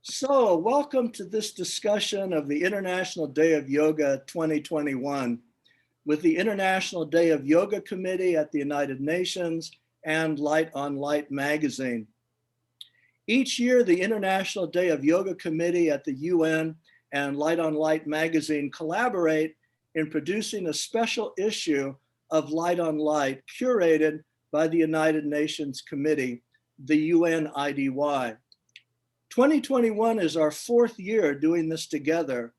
So, welcome to this discussion of the International Day of Yoga 2021 with the International Day of Yoga Committee at the United Nations and Light on Light magazine. Each year, the International Day of Yoga Committee at the UN and Light on Light magazine collaborate in producing a special issue of Light on Light curated by the United Nations Committee, the UNIDY. 2021 is our fourth year doing this together,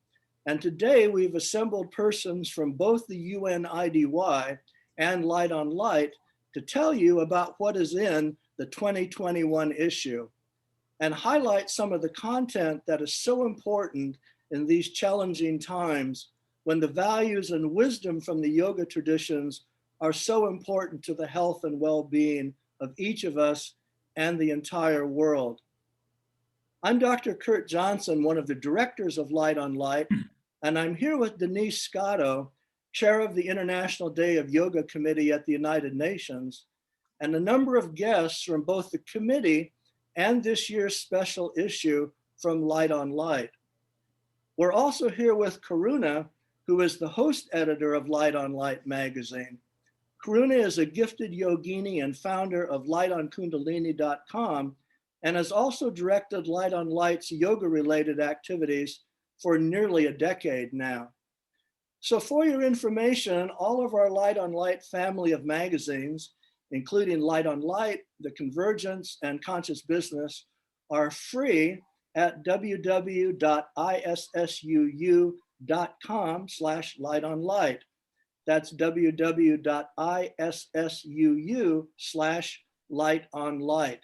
and today we've assembled persons from both the UNIDY and Light on Light to tell you about what is in the 2021 issue and highlight some of the content that is so important in these challenging times when the values and wisdom from the yoga traditions are so important to the health and well-being of each of us and the entire world. I'm Dr. Kurt Johnson, one of the directors of Light on Light, and I'm here with Denise Scotto, chair of the International Day of Yoga Committee at the United Nations, and a number of guests from both the committee and this year's special issue from Light on Light. We're also here with Karuna, who is the host editor of Light on Light magazine. Karuna is a gifted yogini and founder of lightonkundalini.com, and has also directed Light on Light's yoga-related activities for nearly a decade now. So for your information, all of our Light on Light family of magazines, including Light on Light, The Convergence, and Conscious Business, are free at www.issuu.com/lightonlight. That's www.issuu/lightonlight.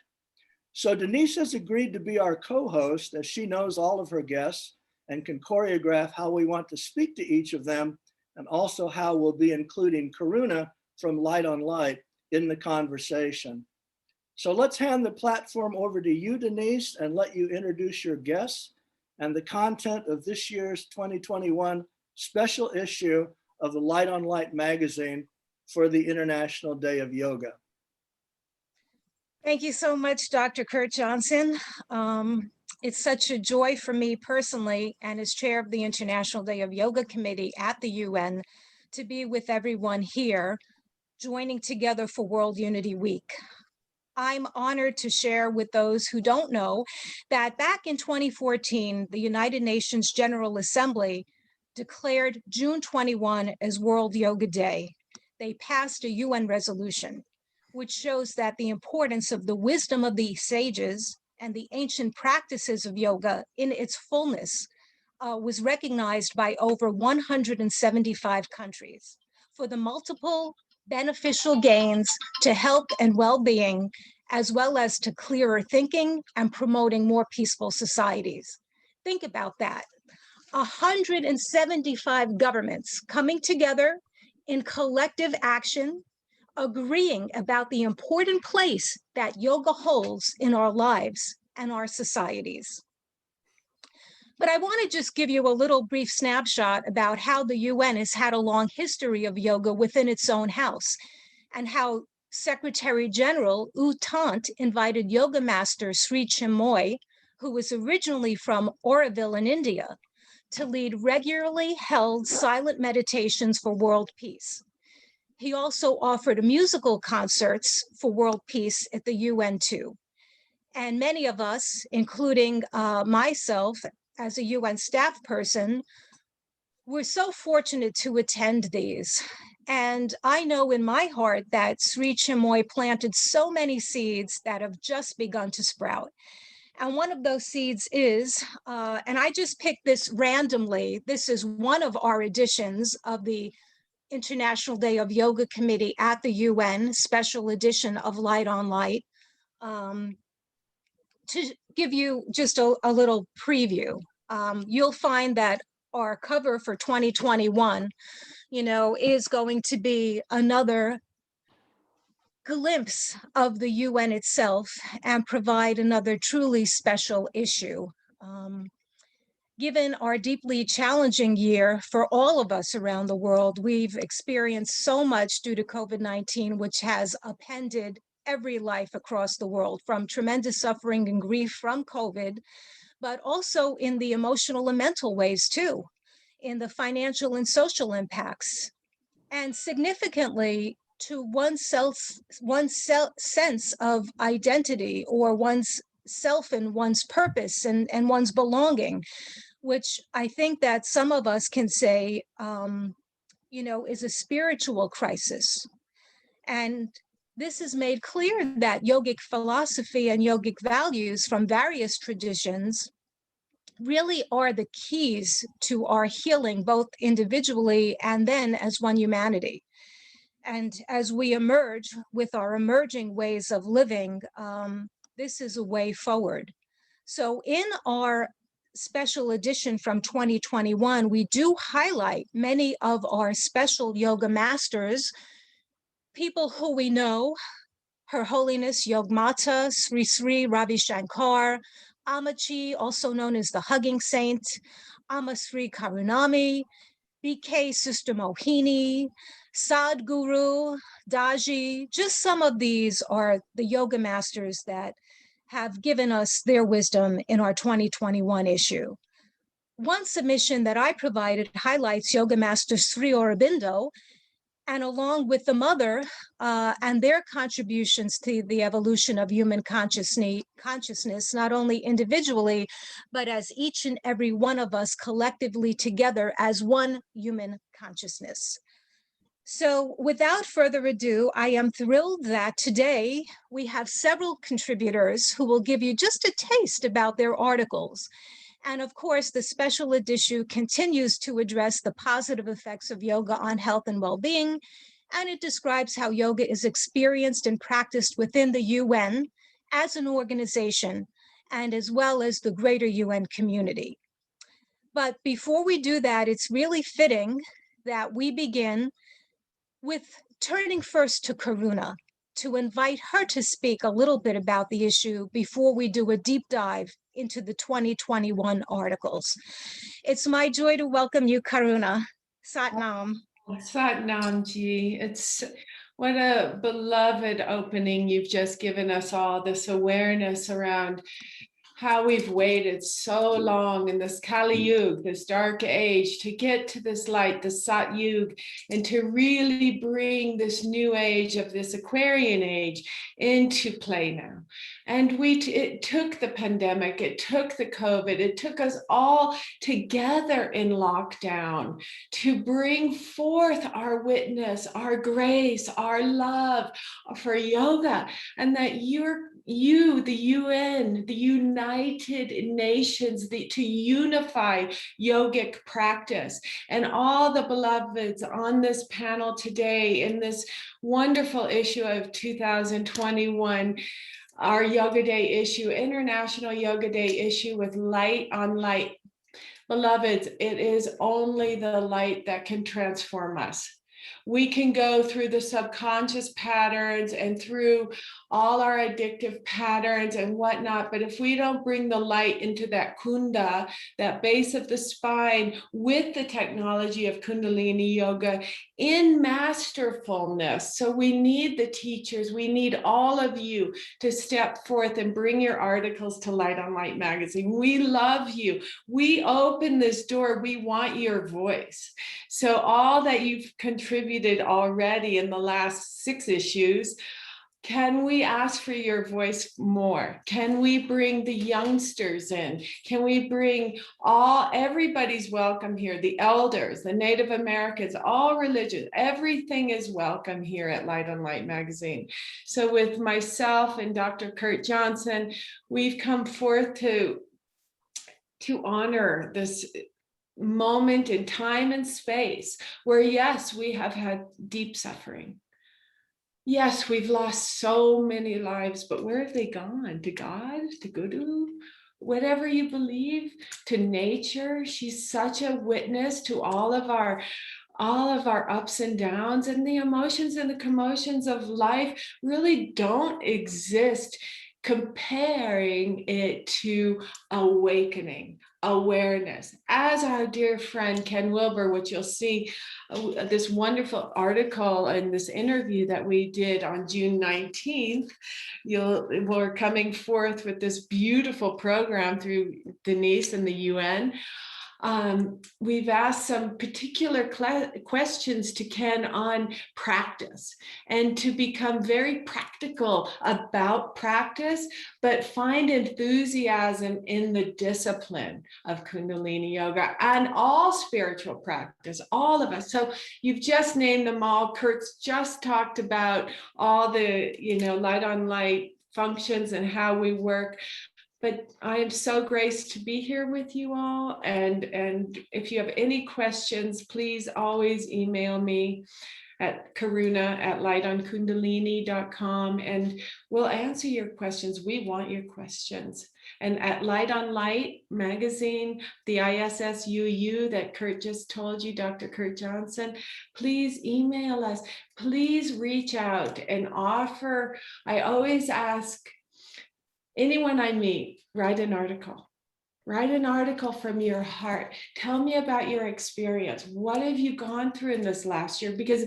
So Denise has agreed to be our co-host as she knows all of her guests and can choreograph how we want to speak to each of them, and also how we'll be including Karuna from Light on Light in the conversation. So let's hand the platform over to you, Denise, and let you introduce your guests and the content of this year's 2021 special issue of the Light on Light magazine for the International Day of Yoga. Thank you so much, Dr. Kurt Johnson. It's such a joy for me personally, and as chair of the International Day of Yoga Committee at the UN, to be with everyone here, joining together for World Unity Week. I'm honored to share with those who don't know that back in 2014, the United Nations General Assembly declared June 21 as World Yoga Day. They passed a UN resolution, which shows that the importance of the wisdom of the sages and the ancient practices of yoga in its fullness was recognized by over 175 countries for the multiple beneficial gains to health and well-being, as well as to clearer thinking and promoting more peaceful societies. Think about that. 175 governments coming together in collective action, agreeing about the important place that yoga holds in our lives and our societies. But I want to just give you a little brief snapshot about how the UN has had a long history of yoga within its own house, and how Secretary General U Thant invited yoga master Sri Chinmoy, who was originally from Auroville in India, to lead regularly held silent meditations for world peace. He also offered musical concerts for world peace at the UN too. And many of us, including myself as a UN staff person, were so fortunate to attend these. And I know in my heart that Sri Chinmoy planted so many seeds that have just begun to sprout. And one of those seeds is, and I just picked this randomly, this is one of our editions of the International Day of Yoga Committee at the UN, special edition of Light on Light. To give you just a little preview, you'll find that our cover for 2021, is going to be another glimpse of the UN itself and provide another truly special issue. Given our deeply challenging year for all of us around the world, we've experienced so much due to COVID-19, which has upended every life across the world, from tremendous suffering and grief from COVID, but also in the emotional and mental ways too, in the financial and social impacts, and significantly to one's sense of identity, or one's self and one's purpose and one's belonging, which I think that some of us can say, is a spiritual crisis. And this is made clear that yogic philosophy and yogic values from various traditions really are the keys to our healing, both individually and then as one humanity. And as we emerge with our emerging ways of living, this is a way forward. So in our special edition from 2021, we do highlight many of our special yoga masters, people who we know: Her Holiness Yogmata Sri Sri Ravi Shankar, Amachi, also known as the Hugging Saint, Amasri Karunami, BK Sister Mohini, Sadhguru, Daji. Just some of these are the yoga masters that have given us their wisdom in our 2021 issue. One submission that I provided highlights Yoga Master Sri Aurobindo, and along with the mother and their contributions to the evolution of human consciousness, not only individually, but as each and every one of us collectively together as one human consciousness. So without further ado, I am thrilled that today we have several contributors who will give you just a taste about their articles. And of course, the special edition continues to address the positive effects of yoga on health and well-being, and it describes how yoga is experienced and practiced within the UN as an organization, and as well as the greater UN community. But before we do that, it's really fitting that we begin with turning first to Karuna, to invite her to speak a little bit about the issue before we do a deep dive into the 2021 articles. It's my joy to welcome you, Karuna. Satnam. Satnam ji. It's what a beloved opening you've just given us all, this awareness around how we've waited so long in this Kali Yuga, this dark age, to get to this light, the Sat Yuga, and to really bring this new age of this Aquarian age into play now. And it took the pandemic, it took the COVID, it took us all together in lockdown to bring forth our witness, our grace, our love for yoga, and that you, the UN, the United Nations, to unify yogic practice, and all the beloveds on this panel today in this wonderful issue of 2021, our Yoga Day issue, International Yoga Day issue with Light on Light. Beloveds, it is only the light that can transform us. We can go through the subconscious patterns and through all our addictive patterns and whatnot, but if we don't bring the light into that kunda, that base of the spine, with the technology of Kundalini Yoga in masterfulness. So we need the teachers, we need all of you to step forth and bring your articles to Light on Light magazine. We love you. We open this door. We want your voice. So all that you've contributed already in the last 6 issues, can we ask for your voice more? Can we bring the youngsters in? Can we bring everybody's welcome here, the elders, the Native Americans, all religions, everything is welcome here at Light on Light magazine. So with myself and Dr. Kurt Johnson, we've come forth to honor this moment in time and space where, yes, we have had deep suffering. Yes, we've lost so many lives, but where have they gone? To God, to Guru, whatever you believe, to nature. She's such a witness to all of our ups and downs, and the emotions and the commotions of life really don't exist comparing it to awakening, awareness. As our dear friend Ken Wilber, which you'll see this wonderful article and this interview that we did on June 19th, we're coming forth with this beautiful program through Denise and the UN. We've asked some particular questions to Ken on practice and to become very practical about practice, but find enthusiasm in the discipline of Kundalini yoga and all spiritual practice, all of us. So you've just named them all. Kurt's just talked about all the, light on light functions and how we work. But I am so graced to be here with you all. And if you have any questions, please always email me at karuna@lightonkundalini.com, and we'll answer your questions. We want your questions. And at Light on Light magazine, the ISSUU that Kurt just told you, Dr. Kurt Johnson, please email us. Please reach out and offer. I always ask anyone I meet, write an article. Write an article from your heart. Tell me about your experience. What have you gone through in this last year? Because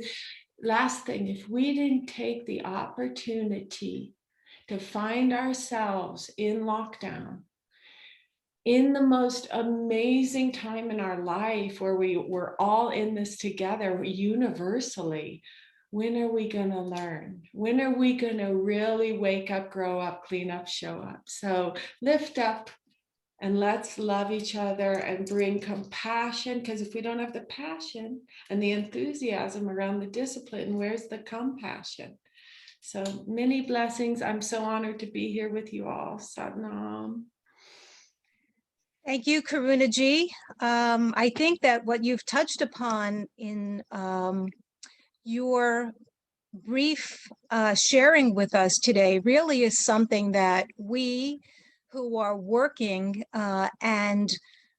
last thing, if we didn't take the opportunity to find ourselves in lockdown, in the most amazing time in our life where we're all in this together universally, when are we going to learn? When are we going to really wake up, grow up, clean up, show up? So lift up and let's love each other and bring compassion, because if we don't have the passion and the enthusiasm around the discipline, where's the compassion? So many blessings. I'm so honored to be here with you all. Satnam. Thank you, Karuna ji. I think that what you've touched upon in your brief sharing with us today really is something that we who are working and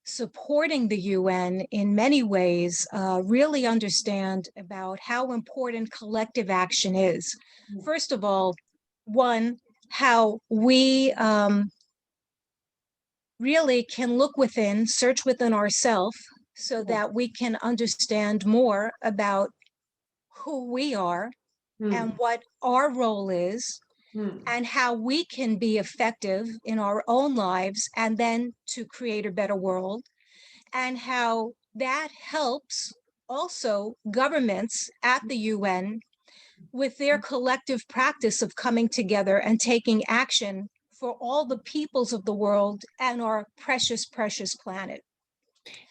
supporting the UN in many ways really understand about how important collective action is. First of all, one, how we really can look within, search within ourselves so that we can understand more about who we are and what our role is and how we can be effective in our own lives and then to create a better world, and how that helps also governments at the UN with their collective practice of coming together and taking action for all the peoples of the world and our precious, precious planet.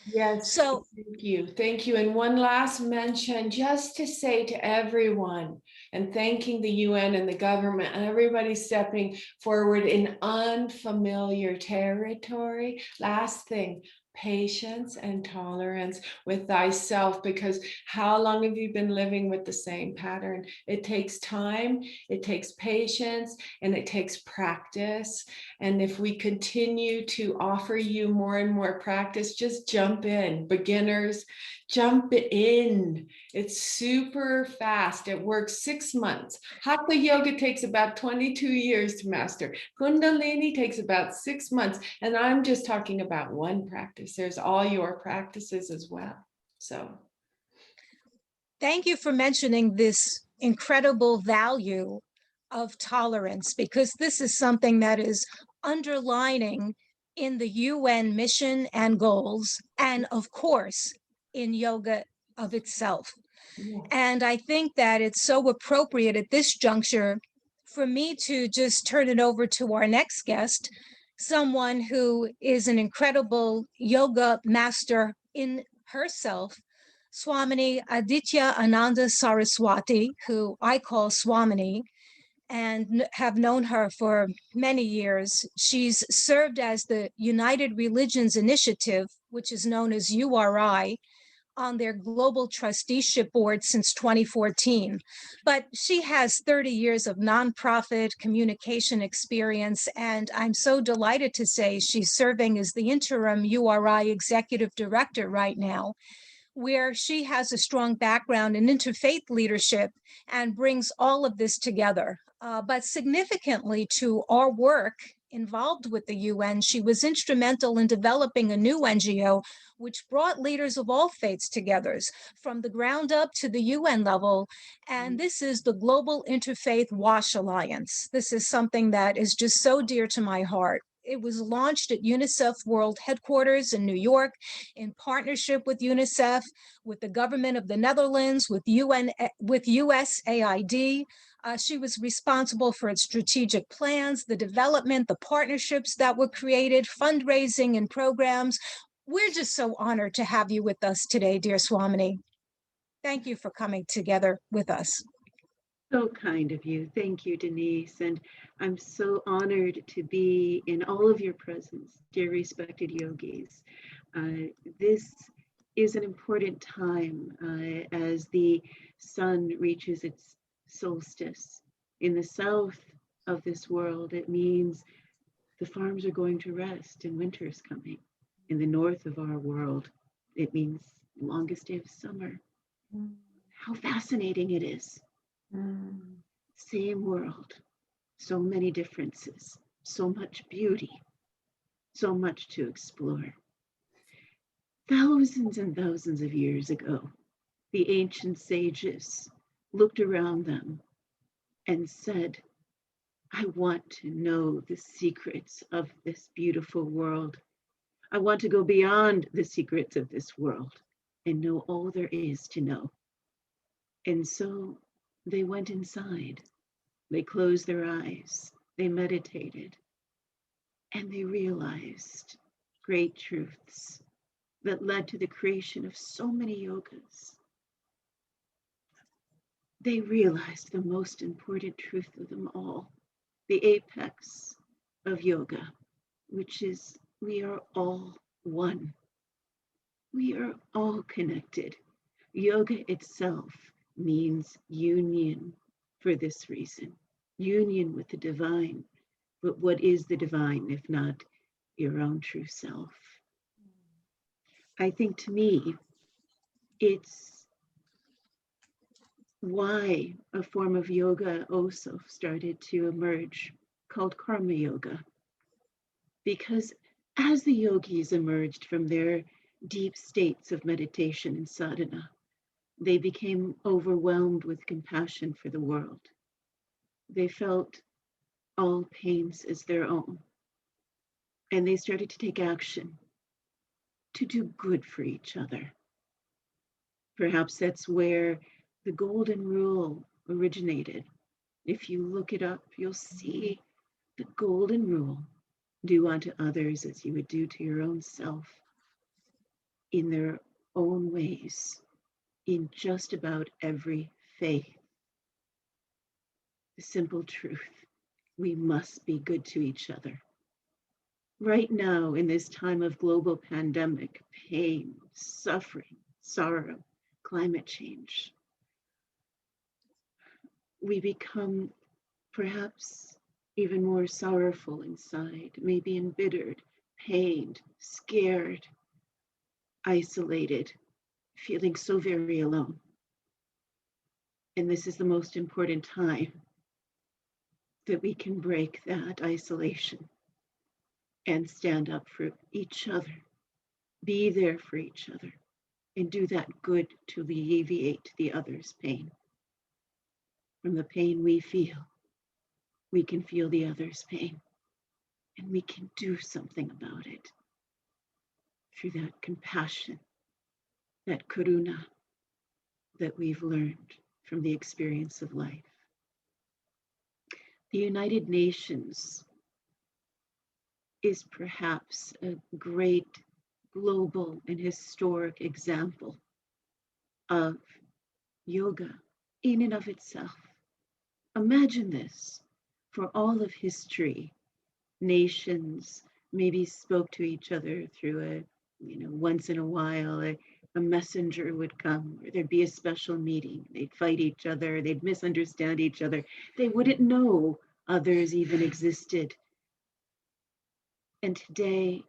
Yes, so thank you. Thank you. And one last mention, just to say to everyone, and thanking the UN and the government and everybody stepping forward in unfamiliar territory. Last thing, patience and tolerance with thyself, because how long have you been living with the same pattern? It takes time, it takes patience, and it takes practice. And if we continue to offer you more and more practice, just jump in. Beginners, jump in. It's super fast. It works 6 months. Hatha yoga takes about 22 years to master. Kundalini takes about 6 months. And I'm just talking about one practice. There's all your practices as well. So thank you for mentioning this incredible value of tolerance, because this is something that is underlining in the UN mission and goals, and of course in yoga of itself. yeah. And I think that it's so appropriate at this juncture for me to just turn it over to our next guest, someone who is an incredible yoga master in herself, Swamini Aditya Ananda Saraswati, who I call Swamini, and have known her for many years. She's served as the United Religions Initiative, which is known as URI, on their global trusteeship board since 2014. But she has 30 years of nonprofit communication experience, and I'm so delighted to say she's serving as the interim URI executive director right now, where she has a strong background in interfaith leadership and brings all of this together. but significantly to our work involved with the UN, she was instrumental in developing a new NGO which brought leaders of all faiths together from the ground up to the UN level. And this is the Global Interfaith WASH Alliance. This is something that is just so dear to my heart. It was launched at UNICEF World Headquarters in New York in partnership with UNICEF, with the government of the Netherlands, with USAID. She was responsible for its strategic plans, the development, the partnerships that were created, fundraising and programs. We're just so honored to have you with us today, dear Swamini. Thank you for coming together with us. So kind of you. Thank you, Denise. And I'm so honored to be in all of your presence, dear respected yogis. This is an important time as the sun reaches its solstice. In the south of this world, it means the farms are going to rest and winter is coming. In the north of our world, it means the longest day of summer. How fascinating it is. Same world, so many differences, so much beauty, so much to explore. Thousands and thousands of years ago, the ancient sages looked around them and said, I want to know the secrets of this beautiful world. I want to go beyond the secrets of this world and know all there is to know. And so they went inside, they closed their eyes, they meditated, and they realized great truths that led to the creation of so many yogas. They realized the most important truth of them all, the apex of yoga, which is we are all one. We are all connected. Yoga itself means union for this reason, union with the divine. But what is the divine if not your own true self? I think to me, it's why a form of yoga also started to emerge called karma yoga. Because as the yogis emerged from their deep states of meditation and sadhana, they became overwhelmed with compassion for the world. They felt all pains as their own. And they started to take action to do good for each other. Perhaps that's where the golden rule originated. If you look it up, you'll see the golden rule: do unto others as you would do to your own self, in their own ways, in just about every faith. The simple truth: we must be good to each other. Right now, in this time of global pandemic, pain, suffering, sorrow, climate change, we become perhaps even more sorrowful inside, maybe embittered, pained, scared, isolated, feeling so very alone. And this is the most important time that we can break that isolation and stand up for each other, be there for each other, and do that good to alleviate the other's pain. From the pain we feel, we can feel the other's pain, and we can do something about it through that compassion, that Karuna that we've learned from the experience of life. The United Nations is perhaps a great global and historic example of yoga in and of itself. Imagine this: for all of history, nations maybe spoke to each other through once in a while, a messenger would come, or there'd be a special meeting. They'd fight each other, they'd misunderstand each other. They wouldn't know others even existed. And today,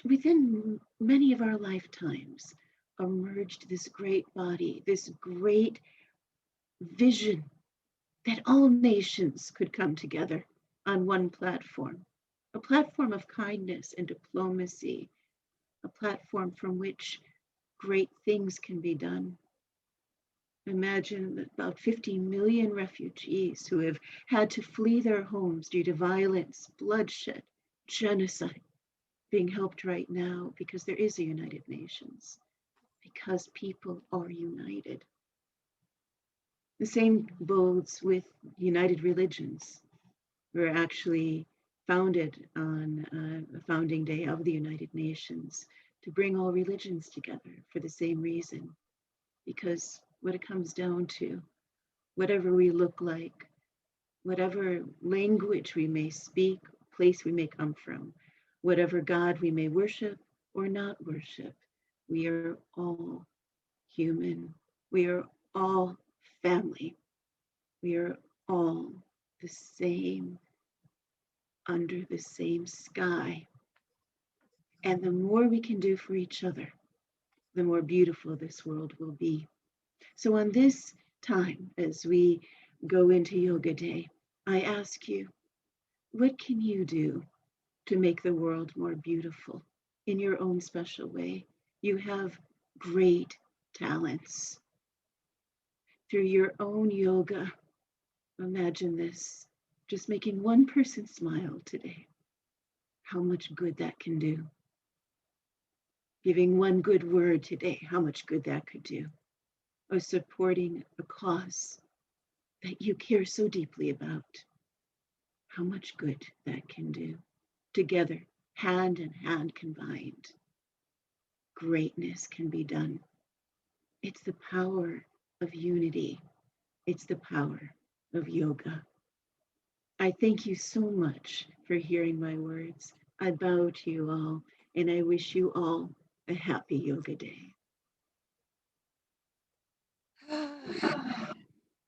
within many of our lifetimes, emerged this great body, this great vision that all nations could come together on one platform, a platform of kindness and diplomacy, a platform from which great things can be done. Imagine that about 50 million refugees who have had to flee their homes due to violence, bloodshed, genocide, being helped right now because there is a United Nations, because people are united. The same bodes with United Religions. We're actually founded on the founding day of the United Nations to bring all religions together for the same reason. Because what it comes down to, whatever we look like, whatever language we may speak, place we may come from, whatever God we may worship or not worship, we are all human. We are all family. We are all the same, under the same sky. And the more we can do for each other, the more beautiful this world will be. So on this time, as we go into Yoga Day, I ask you, what can you do to make the world more beautiful in your own special way? You have great talents. Through your own yoga, imagine this, just making one person smile today, how much good that can do. Giving one good word today, how much good that could do. Or supporting a cause that you care so deeply about, how much good that can do. Together, hand in hand combined, greatness can be done. It's the power of unity. It's the power of yoga. I thank you so much for hearing my words. I bow to you all, and I wish you all a happy Yoga Day.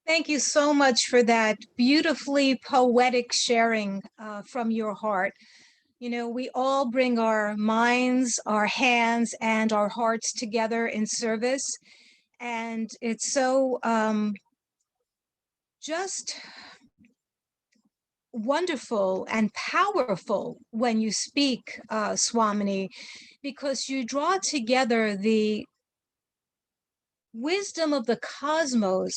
Thank you so much for that beautifully poetic sharing from your heart. You know, we all bring our minds, our hands, and our hearts together in service. And it's so just wonderful and powerful when you speak, Swamini, because you draw together the wisdom of the cosmos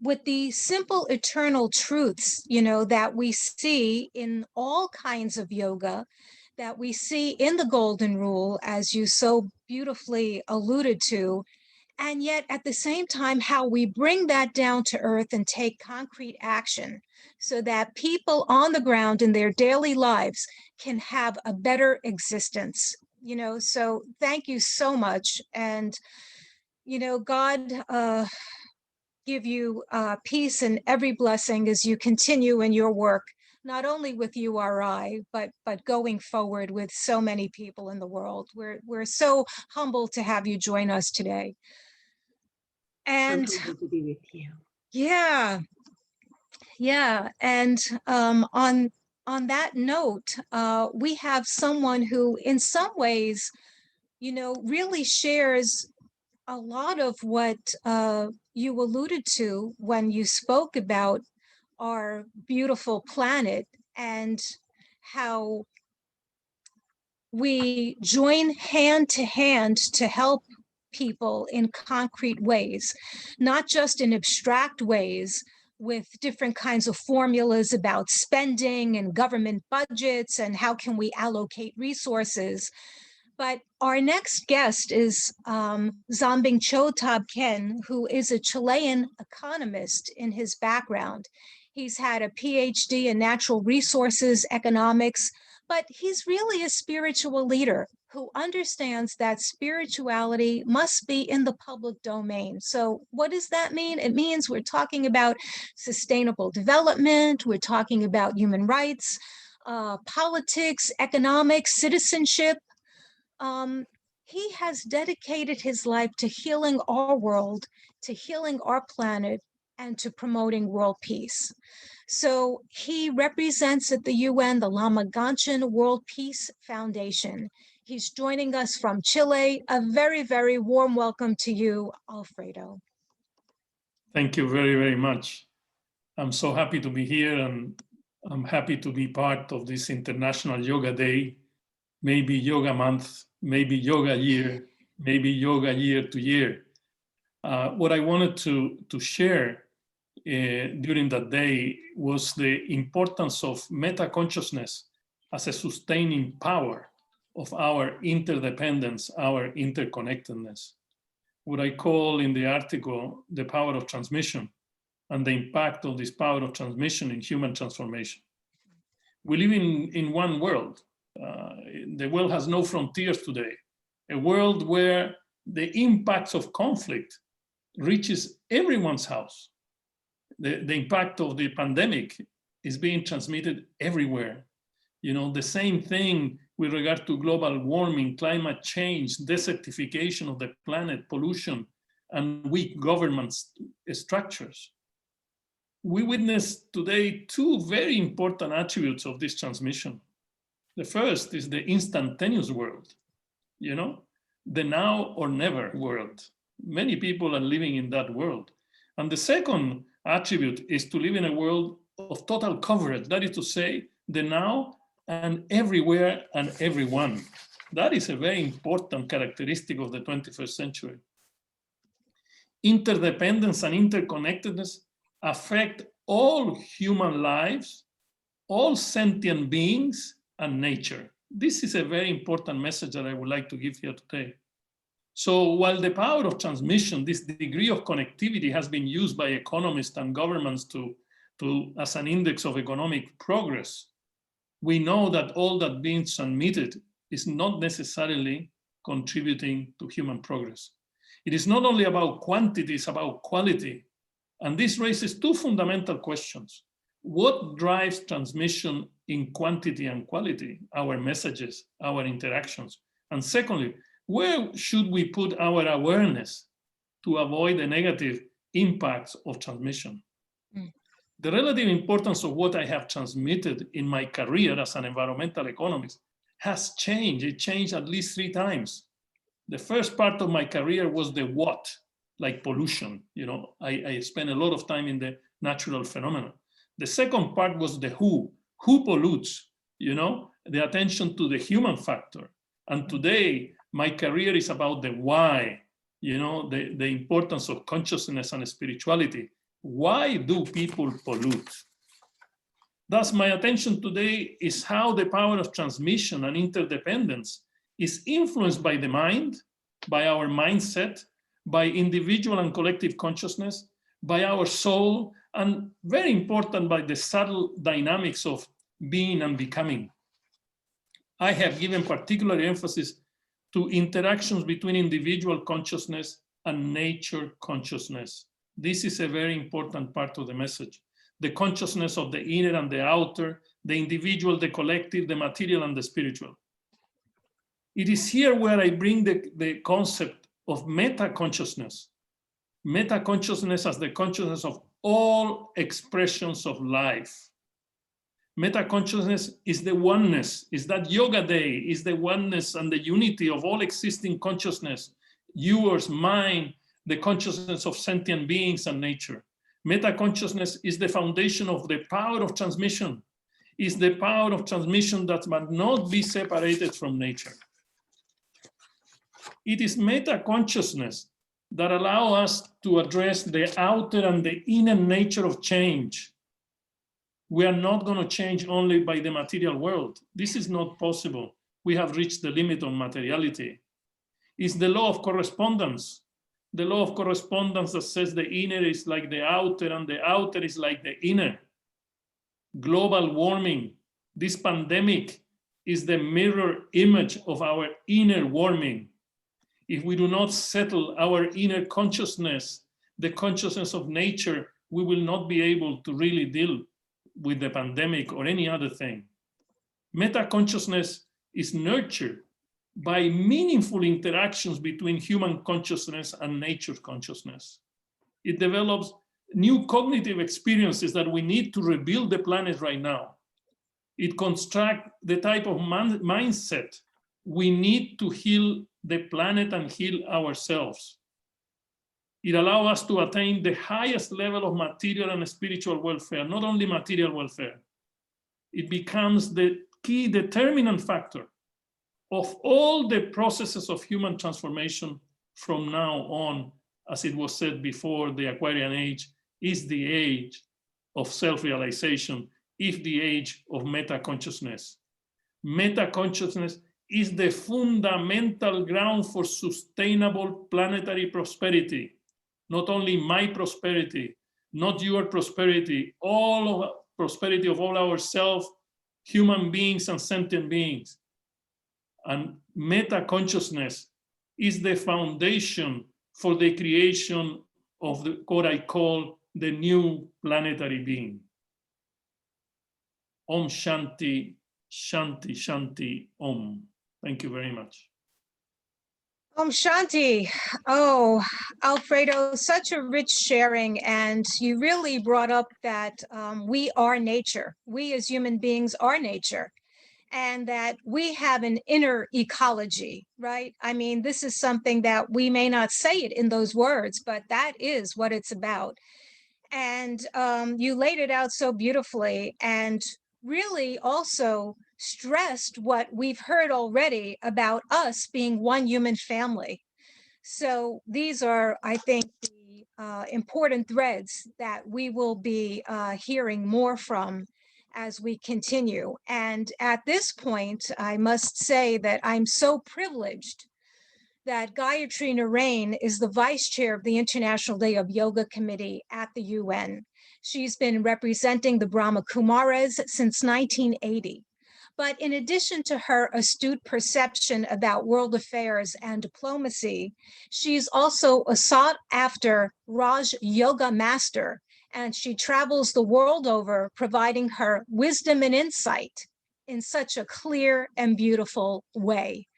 with the simple eternal truths, you know, that we see in all kinds of yoga, that we see in the Golden Rule, as you so beautifully alluded to, and yet at the same time, how we bring that down to earth and take concrete action so that people on the ground in their daily lives can have a better existence. You know, so thank you so much. And, you know, God, give you peace and every blessing as you continue in your work, not only with URI, but going forward with so many people in the world. We're so humbled to have you join us today. And So humbled to be with you. yeah, and on that note, we have someone who, in some ways, you know, really shares a lot of what you alluded to when you spoke about our beautiful planet and how we join hand to help people in concrete ways, not just in abstract ways with different kinds of formulas about spending and government budgets and how can we allocate resources. But our next guest is Zambing Chotab Ken, who is a Chilean economist in his background. He's had a PhD in natural resources economics, but he's really a spiritual leader who understands that spirituality must be in the public domain. So what does that mean? It means we're talking about sustainable development, we're talking about human rights, politics, economics, citizenship. He has dedicated his life to healing our world, to healing our planet, and to promoting world peace. So he represents at the UN the Lama Ganchen World Peace Foundation. He's joining us from Chile. A very, very warm welcome to you, Alfredo. Thank you very, very much. I'm so happy to be here, and I'm happy to be part of this International Yoga Day, maybe Yoga Month, maybe Yoga Year, maybe Yoga Year to Year. What I wanted to share during that day was the importance of meta-consciousness as a sustaining power of our interdependence, our interconnectedness. What I call in the article, the power of transmission, and the impact of this power of transmission in human transformation. We live in one world. The world has no frontiers today. A world where the impacts of conflict reaches everyone's house. The impact of the pandemic is being transmitted everywhere. You know, the same thing with regard to global warming, climate change, desertification of the planet, pollution, and weak government structures. We witness today two very important attributes of this transmission. The first is the instantaneous world, you know, the now or never world. Many people are living in that world. And the second attribute is to live in a world of total coverage. That is to say, the now and everywhere and everyone. That is a very important characteristic of the 21st century. Interdependence and interconnectedness affect all human lives, all sentient beings, and nature. This is a very important message that I would like to give here today. So while the power of transmission, this degree of connectivity, has been used by economists and governments as an index of economic progress, we know that all that being transmitted is not necessarily contributing to human progress. It is not only about quantity, it's about quality. And this raises two fundamental questions. What drives transmission in quantity and quality? Our messages, our interactions. And secondly, where should we put our awareness to avoid the negative impacts of transmission? The relative importance of what I have transmitted in my career as an environmental economist has changed. It changed at least 3 times. The first part of my career was the what, like pollution. You know, I spent a lot of time in the natural phenomena. The second part was the who pollutes, you know, the attention to the human factor. And today, my career is about the why, you know, the importance of consciousness and spirituality. Why do people pollute? Thus, my attention today is how the power of transmission and interdependence is influenced by the mind, by our mindset, by individual and collective consciousness, by our soul, and very important, by the subtle dynamics of being and becoming. I have given particular emphasis to interactions between individual consciousness and nature consciousness. This is a very important part of the message. The consciousness of the inner and the outer, the individual, the collective, the material, and the spiritual. It is here where I bring the concept of meta-consciousness. Meta-consciousness as the consciousness of all expressions of life. Meta-consciousness is the oneness, is that yoga day, is the oneness and the unity of all existing consciousness, yours, mine, the consciousness of sentient beings and nature. Meta-consciousness is the foundation of the power of transmission, is the power of transmission that must not be separated from nature. It is meta-consciousness that allows us to address the outer and the inner nature of change. We are not going to change only by the material world. This is not possible. We have reached the limit of materiality. It's the law of correspondence. The law of correspondence that says the inner is like the outer and the outer is like the inner. Global warming, this pandemic is the mirror image of our inner warming. If we do not settle our inner consciousness, the consciousness of nature, we will not be able to really deal with the pandemic or any other thing. Meta-consciousness is nurtured by meaningful interactions between human consciousness and nature consciousness. It develops new cognitive experiences that we need to rebuild the planet right now. It constructs the type of mindset we need to heal the planet and heal ourselves. It allows us to attain the highest level of material and spiritual welfare, not only material welfare. It becomes the key determinant factor of all the processes of human transformation from now on. As it was said before, the Aquarian age is the age of self-realization, is the age of meta-consciousness. Meta-consciousness is the fundamental ground for sustainable planetary prosperity. Not only my prosperity, not your prosperity, all of prosperity of all ourselves, human beings and sentient beings. And meta-consciousness is the foundation for the creation of what I call the new planetary being. Om Shanti, Shanti, Shanti, Om. Thank you very much. Om Shanti. Oh, Alfredo, such a rich sharing. And you really brought up that we are nature. We as human beings are nature. And that we have an inner ecology, right? I mean, this is something that we may not say it in those words, but that is what it's about. And you laid it out so beautifully and really also stressed what we've heard already about us being one human family. So these are, I think, the important threads that we will be hearing more from as we continue. And at this point, I must say that I'm so privileged that Gayatri Narain is the vice chair of the International Day of Yoga Committee at the UN. She's been representing the Brahma Kumaris since 1980. But in addition to her astute perception about world affairs and diplomacy, she's also a sought-after Raj Yoga master, and she travels the world over providing her wisdom and insight in such a clear and beautiful way.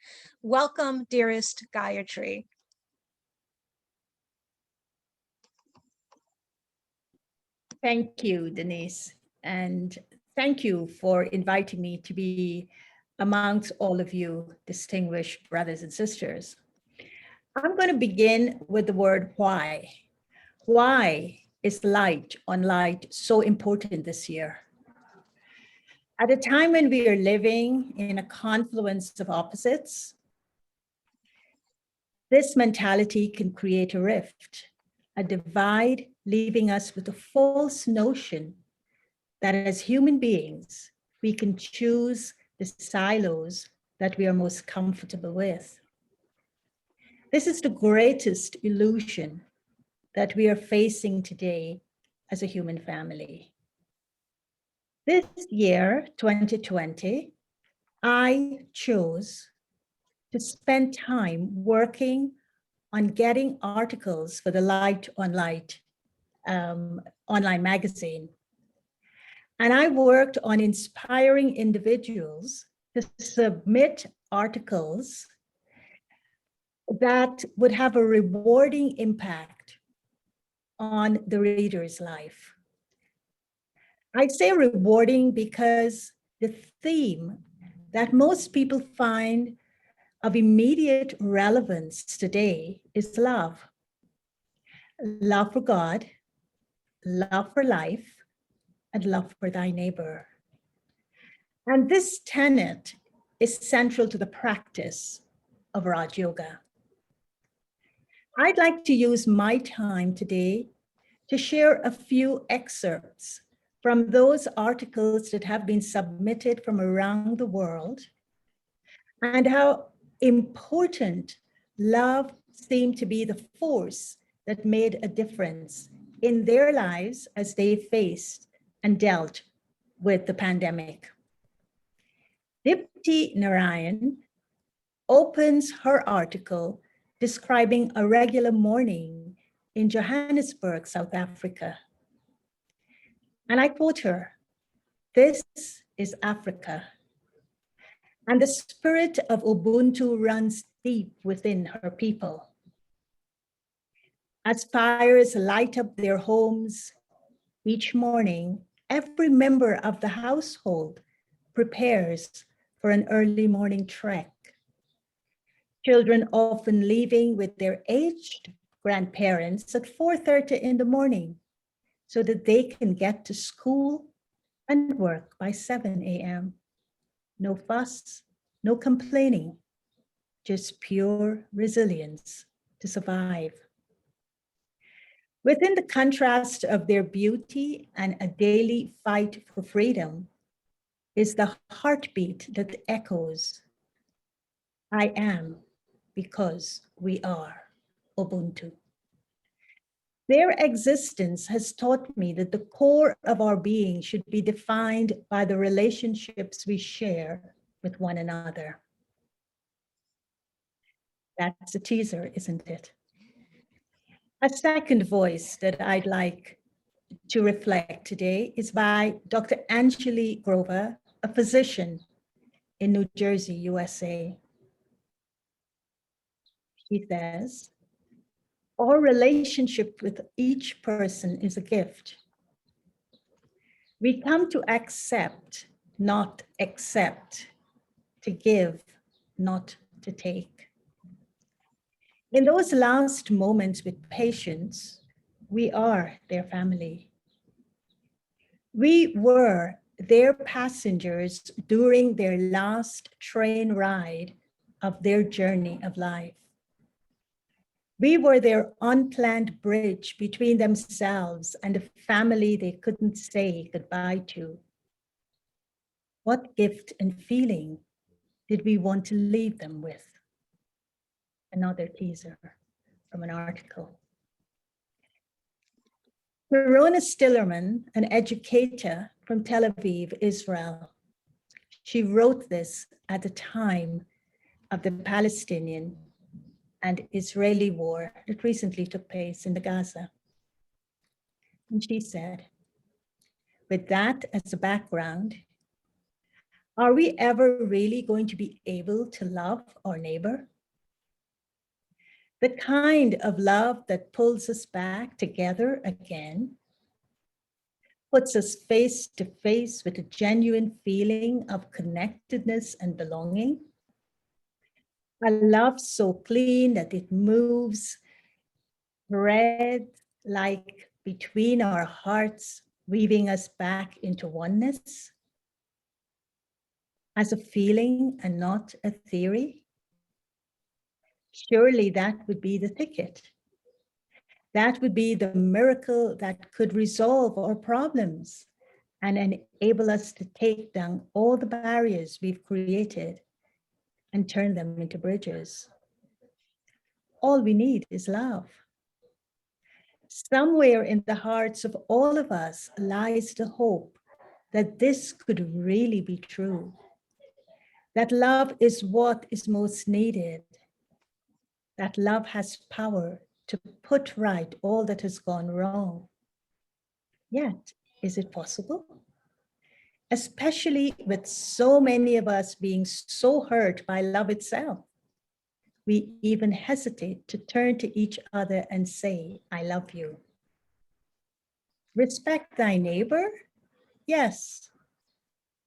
Welcome, dearest Gayatri. Thank you, Denise. And thank you for inviting me to be amongst all of you distinguished brothers and sisters. I'm going to begin with the word why. Why is light on light so important this year? At a time when we are living in a confluence of opposites, this mentality can create a rift, a divide, leaving us with a false notion that as human beings, we can choose the silos that we are most comfortable with. This is the greatest illusion that we are facing today as a human family. This year, 2020, I chose to spend time working on getting articles for the Light on Light online magazine. And I worked on inspiring individuals to submit articles that would have a rewarding impact on the reader's life. I say rewarding because the theme that most people find of immediate relevance today is love. Love for God, love for life, and love for thy neighbor. And this tenet is central to the practice of Raj Yoga. I'd like to use my time today to share a few excerpts from those articles that have been submitted from around the world and how important love seemed to be the force that made a difference in their lives as they faced and dealt with the pandemic. Dipti Narayan opens her article describing a regular morning in Johannesburg, South Africa. And I quote her, "This is Africa, and the spirit of Ubuntu runs deep within her people. As fires light up their homes, each morning, every member of the household prepares for an early morning trek. Children often leaving with their aged grandparents at 4:30 in the morning so that they can get to school and work by 7 a.m. No fuss, no complaining, just pure resilience to survive. Within the contrast of their beauty and a daily fight for freedom is the heartbeat that echoes, I am because we are Ubuntu. Their existence has taught me that the core of our being should be defined by the relationships we share with one another. That's a teaser, isn't it? A second voice that I'd like to reflect today is by Dr. Anjali Grover, a physician in New Jersey, USA. She says, our relationship with each person is a gift. We come to accept, not accept, to give, not to take. In those last moments with patients, we are their family. We were their passengers during their last train ride of their journey of life. We were their unplanned bridge between themselves and a family they couldn't say goodbye to. What gift and feeling did we want to leave them with? Another teaser from an article. Karuna Stillerman, an educator from Tel Aviv, Israel. She wrote this at the time of the Palestinian and Israeli war that recently took place in the Gaza. And she said, with that as a background, are we ever really going to be able to love our neighbor? The kind of love that pulls us back together again, puts us face to face with a genuine feeling of connectedness and belonging. A love so clean that it moves thread like between our hearts, weaving us back into oneness as a feeling and not a theory. Surely that would be the ticket. That would be the miracle that could resolve our problems and enable us to take down all the barriers we've created and turn them into bridges. All we need is love. Somewhere in the hearts of all of us lies the hope that this could really be true, that love is what is most needed, that love has power to put right all that has gone wrong. Yet, is it possible? Especially with so many of us being so hurt by love itself, we even hesitate to turn to each other and say, I love you. Respect thy neighbor? Yes.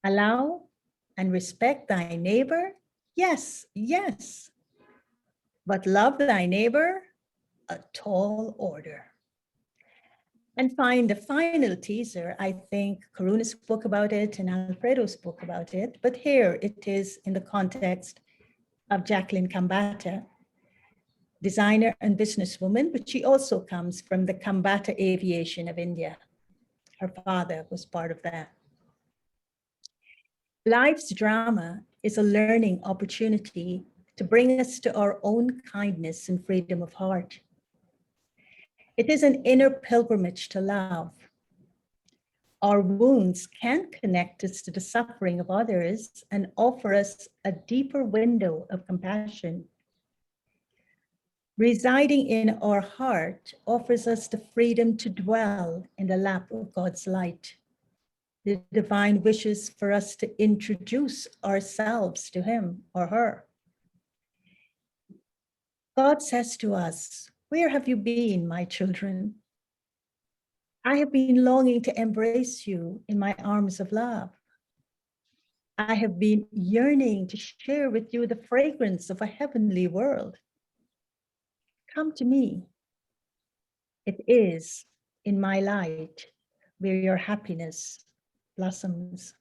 Allow and respect thy neighbor? Yes, yes. But love thy neighbor? A tall order. And find the final teaser, I think Karuna spoke about it and Alfredo spoke about it, but here it is in the context of Jacqueline Kambata, designer and businesswoman, but she also comes from the Kambata Aviation of India. Her father was part of that. Life's drama is a learning opportunity to bring us to our own kindness and freedom of heart. It is an inner pilgrimage to love. Our wounds can connect us to the suffering of others and offer us a deeper window of compassion. Residing in our heart offers us the freedom to dwell in the lap of God's light. The divine wishes for us to introduce ourselves to him or her. God says to us, where have you been, my children? I have been longing to embrace you in my arms of love. I have been yearning to share with you the fragrance of a heavenly world. Come to me, It is in my light where your happiness blossoms.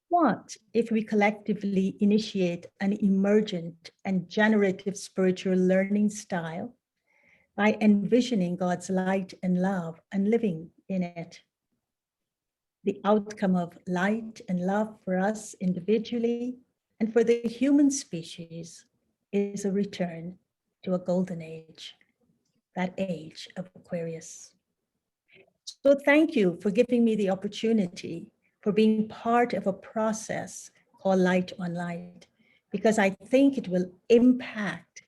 What if we collectively initiate an emergent and generative spiritual learning style by envisioning God's light and love and living in it? The outcome of light and love for us individually and for the human species is a return to a golden age, that age of Aquarius. So thank you for giving me the opportunity for being part of a process called Light on Light, because I think it will impact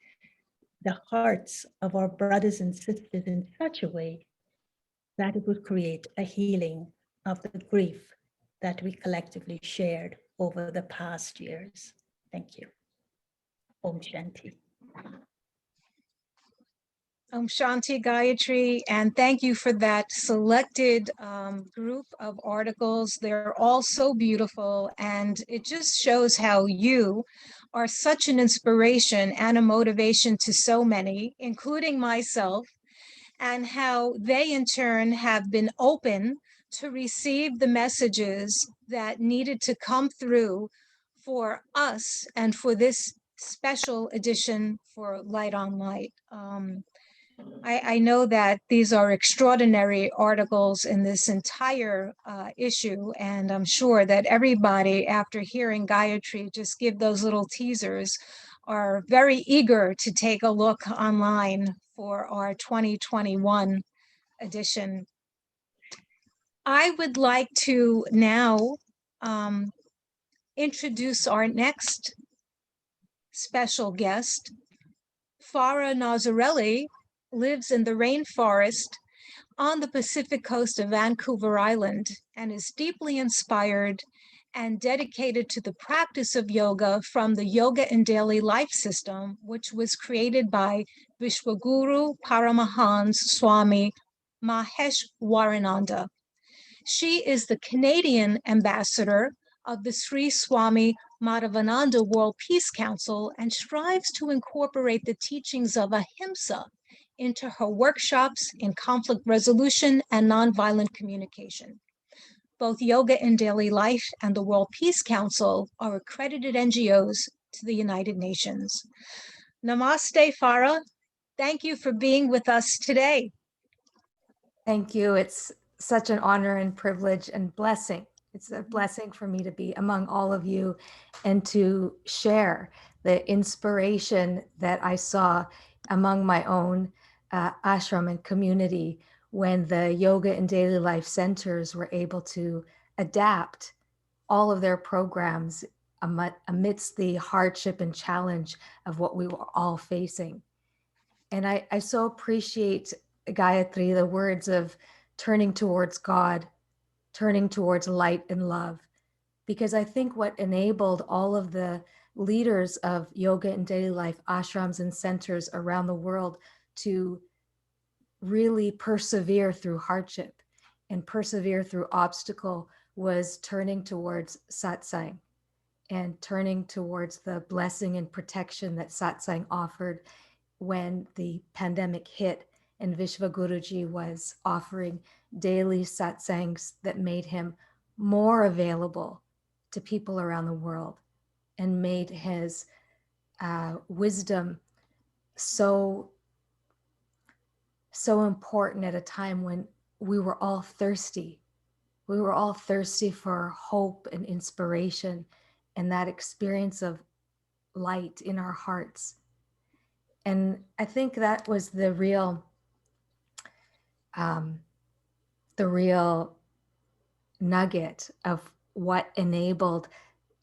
the hearts of our brothers and sisters in such a way that it would create a healing of the grief that we collectively shared over the past years. Thank you. Om Shanti. Om Shanti Gayatri, and thank you for that selected group of articles. They're all so beautiful, and it just shows how you are such an inspiration and a motivation to so many, including myself, and how they in turn have been open to receive the messages that needed to come through for us and for this special edition for Light on Light. I know that these are extraordinary articles in this entire issue, and I'm sure that everybody, after hearing Gayatri just give those little teasers, are very eager to take a look online for our 2021 edition. I would like to now introduce our next special guest. Farah Nazarelli lives in the rainforest on the Pacific coast of Vancouver Island and is deeply inspired and dedicated to the practice of yoga from the Yoga in Daily Life system, which was created by Vishwaguru Paramahans Swami Mahesh Warananda. She is the Canadian ambassador of the Sri Swami Madhavananda World Peace Council and strives to incorporate the teachings of Ahimsa into her workshops in conflict resolution and nonviolent communication. Both Yoga in Daily Life and the World Peace Council are accredited NGOs to the United Nations. Namaste, Farah. Thank you for being with us today. Thank you. It's such an honor and privilege and blessing. It's a blessing for me to be among all of you and to share the inspiration that I saw among my own ashram and community when the Yoga and Daily Life centers were able to adapt all of their programs amidst the hardship and challenge of what we were all facing. And I so appreciate, Gayatri, the words of turning towards God, turning towards light and love, because I think what enabled all of the leaders of Yoga and Daily Life ashrams and centers around the world to really persevere through hardship and persevere through obstacle was turning towards satsang and turning towards the blessing and protection that satsang offered when the pandemic hit and Vishwaguruji was offering daily satsangs that made him more available to people around the world and made his wisdom so important at a time when we were all thirsty. We were all thirsty for hope and inspiration and that experience of light in our hearts. And I think that was the real nugget of what enabled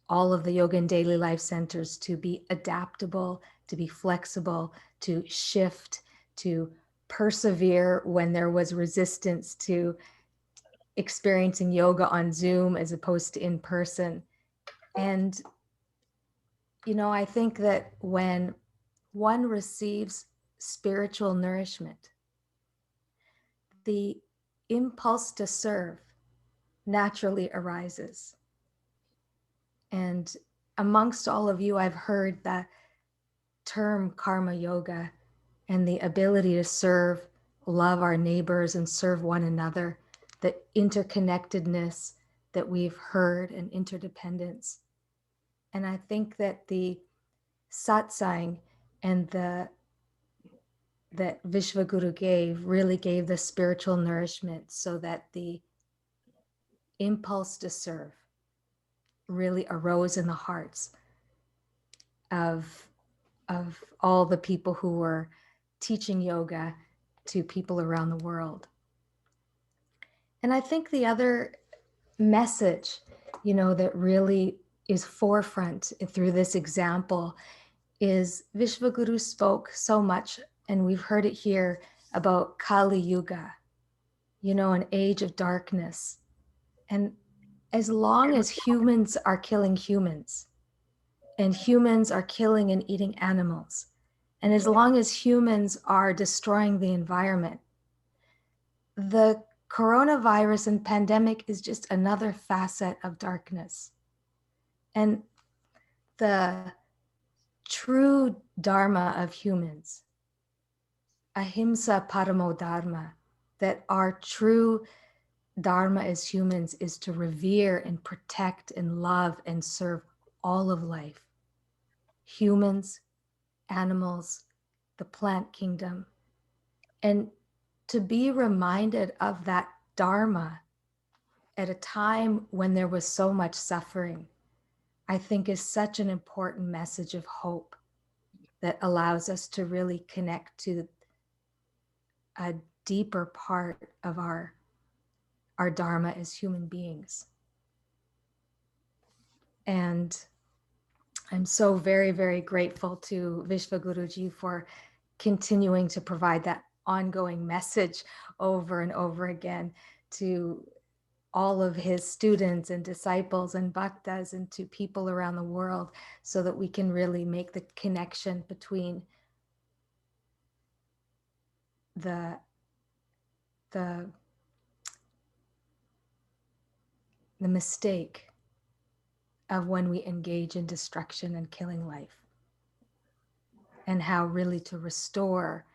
all of the Yoga and Daily Life centers to be adaptable, to be flexible, to shift, to persevere when there was resistance to experiencing yoga on Zoom as opposed to in person. And, you know, I think that when one receives spiritual nourishment, the impulse to serve naturally arises. And amongst all of you, I've heard that term karma yoga and the ability to serve love our neighbors and serve one another, the interconnectedness that we've heard and interdependence. And I think that the satsang and that Vishwaguru really gave the spiritual nourishment so that the impulse to serve really arose in the hearts of all the people who were teaching yoga to people around the world. And I think the other message, that really is forefront through this example is Vishwaguru spoke so much, and we've heard it here, about Kali Yuga, an age of darkness. And as long as humans are killing humans, and humans are killing and eating animals, and as long as humans are destroying the environment, the coronavirus and pandemic is just another facet of darkness. And the true dharma of humans, ahimsa paramo dharma, that our true dharma as humans is to revere and protect and love and serve all of life, humans, animals, the plant kingdom, and to be reminded of that dharma at a time when there was so much suffering, I think is such an important message of hope that allows us to really connect to a deeper part of our dharma as human beings. And I'm so very, very grateful to Vishwaguruji for continuing to provide that ongoing message over and over again to all of his students and disciples and bhaktas and to people around the world, so that we can really make the connection between the mistake of when we engage in destruction and killing life, and how really to restore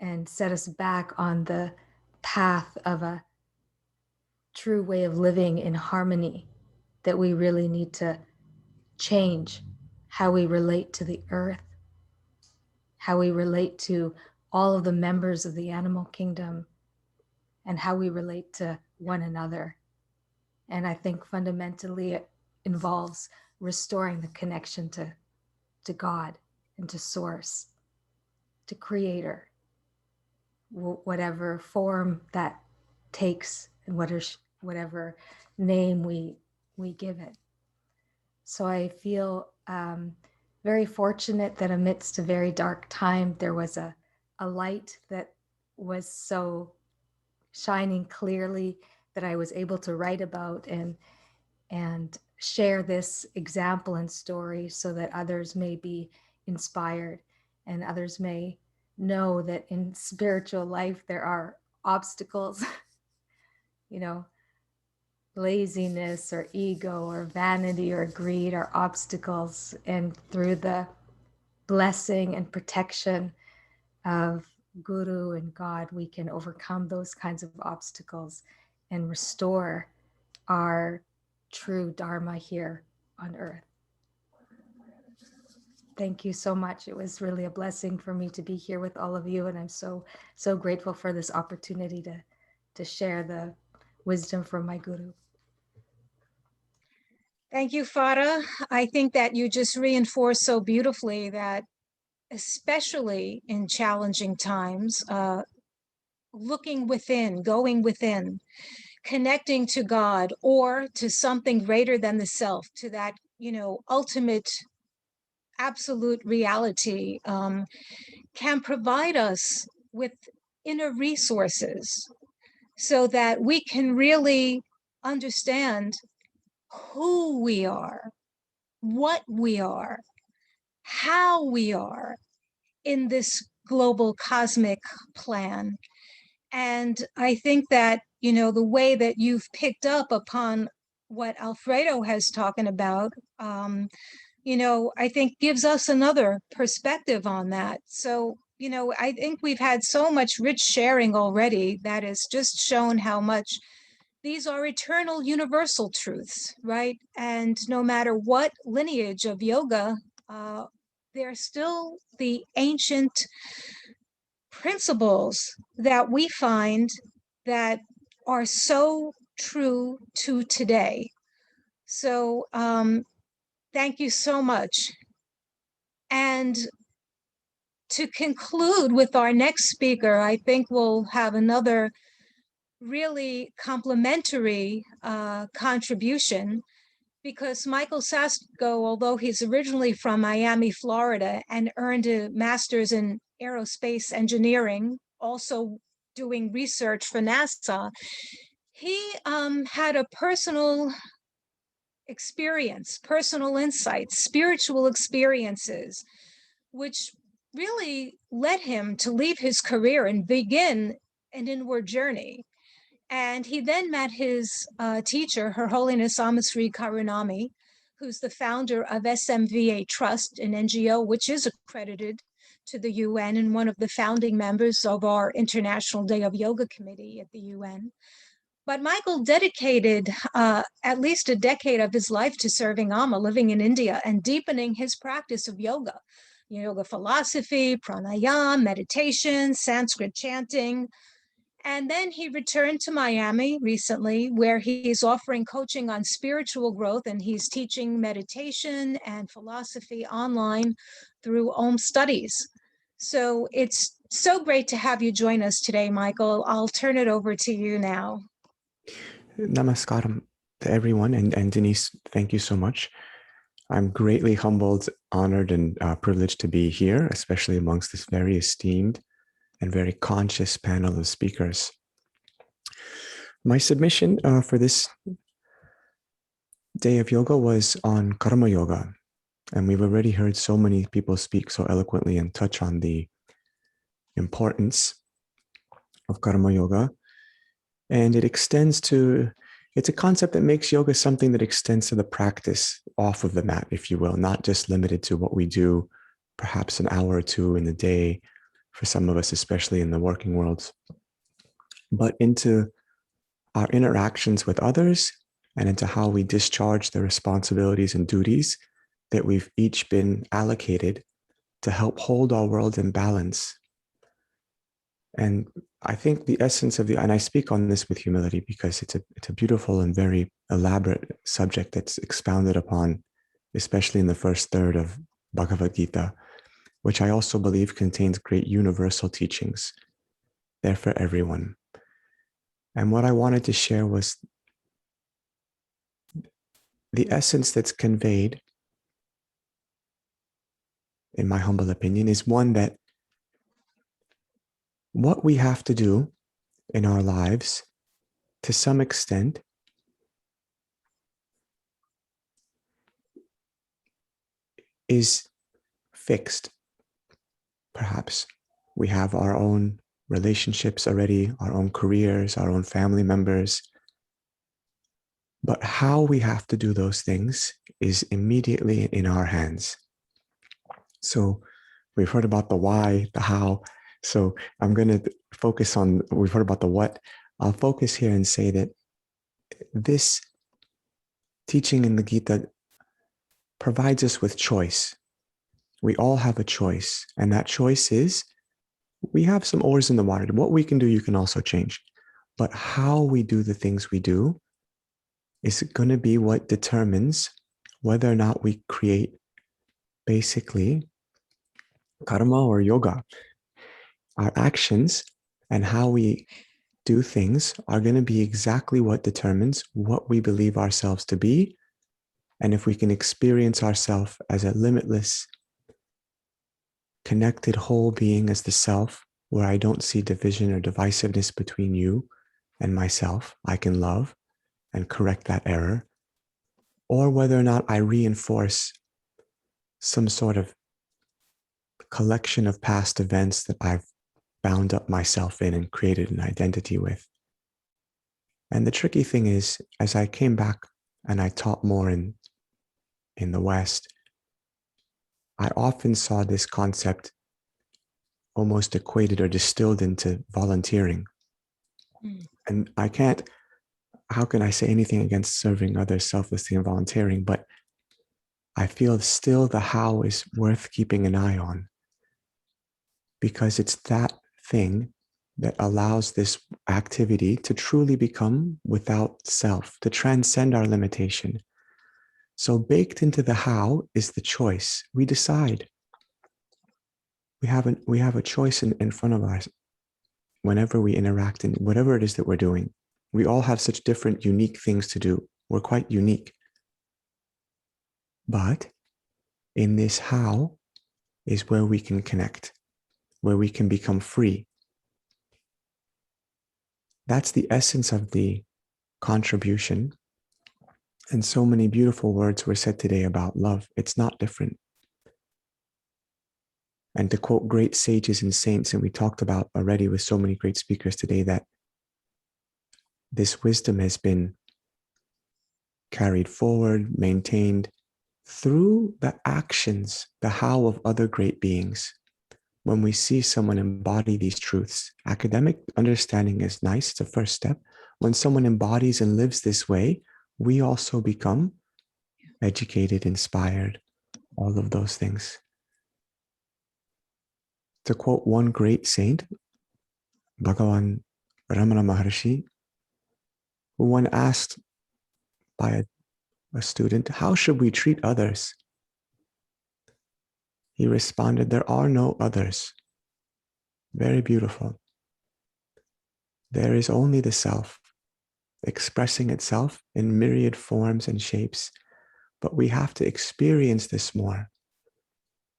and set us back on the path of a true way of living in harmony, that we really need to change how we relate to the earth, how we relate to all of the members of the animal kingdom, and how we relate to one another. And I think fundamentally it involves restoring the connection to God and to Source, to Creator, whatever form that takes and whatever name we give it. So I feel very fortunate that amidst a very dark time, there was a light that was so shining clearly that I was able to write about and share this example and story, so that others may be inspired and others may know that in spiritual life there are obstacles, laziness or ego or vanity or greed are obstacles, and through the blessing and protection of Guru and God, we can overcome those kinds of obstacles and restore our true dharma here on earth. Thank you so much. It was really a blessing for me to be here with all of you, and I'm so grateful for this opportunity to share the wisdom from my Guru. Thank you, Farah. I think that you just reinforced so beautifully that, especially in challenging times, looking within, going within, connecting to God or to something greater than the self, to that, ultimate absolute reality, can provide us with inner resources so that we can really understand who we are, what we are, how we are in this global cosmic plan. And I think that, the way that you've picked up upon what Alfredo has talking about, I think gives us another perspective on that. So I think we've had so much rich sharing already that has just shown how much these are eternal universal truths, right? And no matter what lineage of yoga, they're still the ancient principles that we find that are so true to today. So thank you so much. And to conclude with our next speaker, I think we'll have another really complimentary contribution, because Michael Sasko, although he's originally from Miami, Florida, and earned a master's in aerospace engineering, also doing research for NASA, he had a personal experience, personal insights, spiritual experiences, which really led him to leave his career and begin an inward journey. And he then met his teacher, Her Holiness Amasri Karunami, who's the founder of SMVA Trust, an NGO which is accredited to the UN and one of the founding members of our International Day of Yoga Committee at the UN. But Michael dedicated at least a decade of his life to serving Amma, living in India and deepening his practice of yoga philosophy, pranayama, meditation, Sanskrit chanting. And then he returned to Miami recently, where he's offering coaching on spiritual growth, and he's teaching meditation and philosophy online through Om Studies. So it's so great to have you join us today, Michael. I'll turn it over to you now. Namaskaram to everyone, and Denise, thank you so much. I'm greatly humbled, honored, and privileged to be here, especially amongst this very esteemed and very conscious panel of speakers. My submission for this day of yoga was on karma yoga, and we've already heard so many people speak so eloquently and touch on the importance of karma yoga. And it extends to, it's a concept that makes yoga something that extends to the practice off of the mat, if you will, not just limited to what we do, perhaps an hour or two in the day, for some of us, especially in the working world, but into our interactions with others and into how we discharge the responsibilities and duties that we've each been allocated to help hold our world in balance. And I think the essence of and I speak on this with humility because it's a beautiful and very elaborate subject that's expounded upon, especially in the first third of Bhagavad Gita, which I also believe contains great universal teachings there for everyone. And what I wanted to share was the essence that's conveyed, in my humble opinion, is one that what we have to do in our lives, to some extent, is fixed. Perhaps we have our own relationships already, our own careers, our own family members. But how we have to do those things is immediately in our hands. So we've heard about the why, the how. So I'm going to focus on, we've heard about the what. I'll focus here and say that this teaching in the Gita provides us with choice. We all have a choice. And that choice is, we have some oars in the water. What we can do, you can also change. But how we do the things we do is going to be what determines whether or not we create basically karma or yoga. Our actions and how we do things are going to be exactly what determines what we believe ourselves to be. And if we can experience ourselves as a limitless, connected whole being as the self, where I don't see division or divisiveness between you and myself, I can love and correct that error, or whether or not I reinforce some sort of collection of past events that I've bound up myself in and created an identity with. And the tricky thing is, as I came back and I taught more in the West, I often saw this concept almost equated or distilled into volunteering. And I can't, how can I say anything against serving others, selflessly and volunteering? But I feel still the how is worth keeping an eye on, because it's that thing that allows this activity to truly become without self, to transcend our limitation. So baked into the how is the choice. We decide. We have a choice in front of us whenever we interact in whatever it is that we're doing. We all have such different, unique things to do. We're quite unique. But in this how is where we can connect, where we can become free. That's the essence of the contribution. And so many beautiful words were said today about love. It's not different. And to quote great sages and saints, and we talked about already with so many great speakers today, that this wisdom has been carried forward, maintained through the actions, the how of other great beings. When we see someone embody these truths, academic understanding is nice, it's a first step. When someone embodies and lives this way, we also become educated, inspired, all of those things. To quote one great saint, Bhagavan Ramana Maharshi, who when asked by a student, how should we treat others? He responded, there are no others. Very beautiful. There is only the self, expressing itself in myriad forms and shapes, but we have to experience this more.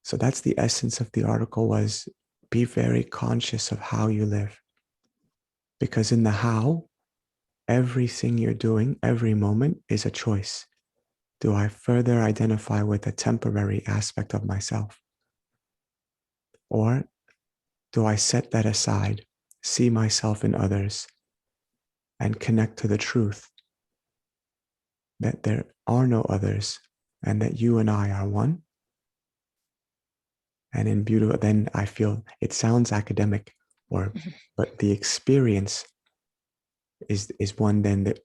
So that's the essence of the article, was be very conscious of how you live. Because in the how, everything you're doing, every moment is a choice. Do I further identify with a temporary aspect of myself? Or do I set that aside, see myself in others, and connect to the truth that there are no others and that you and I are one? And in beautiful, then I feel it sounds academic, but the experience is one then that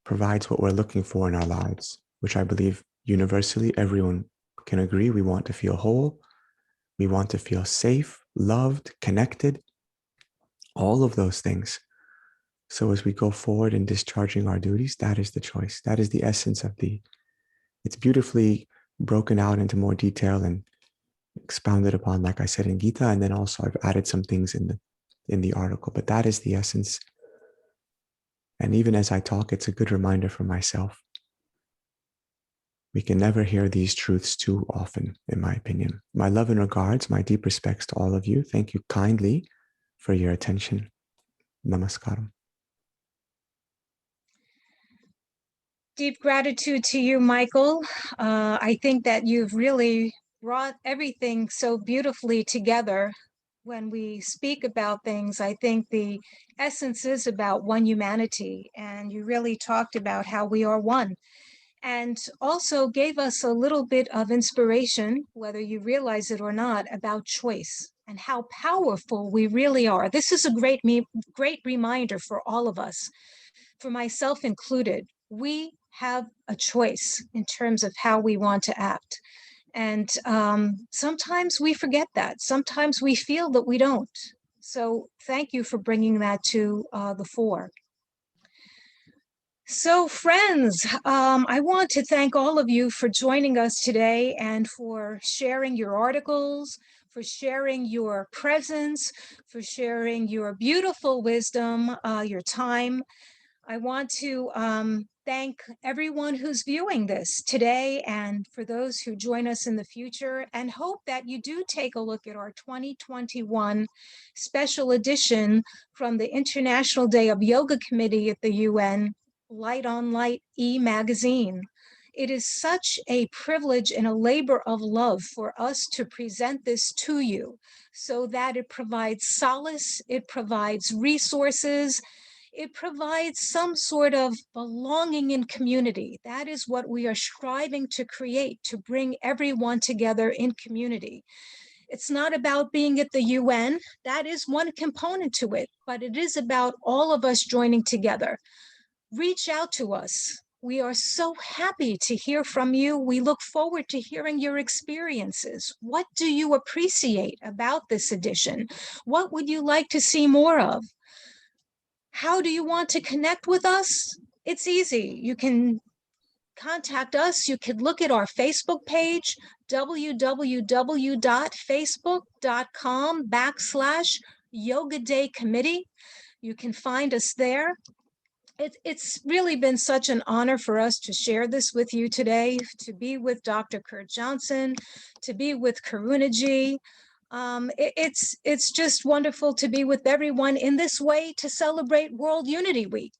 provides what we're looking for in our lives, which I believe universally everyone can agree. We want to feel whole. We want to feel safe, loved, connected, all of those things. So as we go forward in discharging our duties, that is the choice. That is the essence of it's beautifully broken out into more detail and expounded upon, like I said, in Gita, and then also I've added some things in the article, but that is the essence. And even as I talk, it's a good reminder for myself. We can never hear these truths too often, in my opinion. My love and regards, my deep respects to all of you. Thank you kindly for your attention. Namaskaram. Deep gratitude to you, Michael. I think that you've really brought everything so beautifully together. When we speak about things, I think the essence is about one humanity, and you really talked about how we are one, and also gave us a little bit of inspiration, whether you realize it or not, about choice and how powerful we really are. This is a great reminder for all of us, for myself included. We have a choice in terms of how we want to act. And sometimes we forget that. Sometimes we feel that we don't. So thank you for bringing that to the fore. So friends, I want to thank all of you for joining us today and for sharing your articles, for sharing your presence, for sharing your beautiful wisdom, your time. I want to thank everyone who's viewing this today and for those who join us in the future, and hope that you do take a look at our 2021 special edition from the International Day of Yoga Committee at the UN, Light on Light e-magazine. It is such a privilege and a labor of love for us to present this to you so that it provides solace, it provides resources, it provides some sort of belonging in community. That is what we are striving to create, to bring everyone together in community. It's not about being at the UN. That is one component to it, but it is about all of us joining together. Reach out to us. We are so happy to hear from you. We look forward to hearing your experiences. What do you appreciate about this edition? What would you like to see more of? How do you want to connect with us? It's easy. You can contact us. You could look at our Facebook page, www.facebook.com/Yoga Day Committee. You can find us there. It's really been such an honor for us to share this with you today, to be with Dr. Kurt Johnson, to be with Karuna ji. It's just wonderful to be with everyone in this way to celebrate World Unity Week.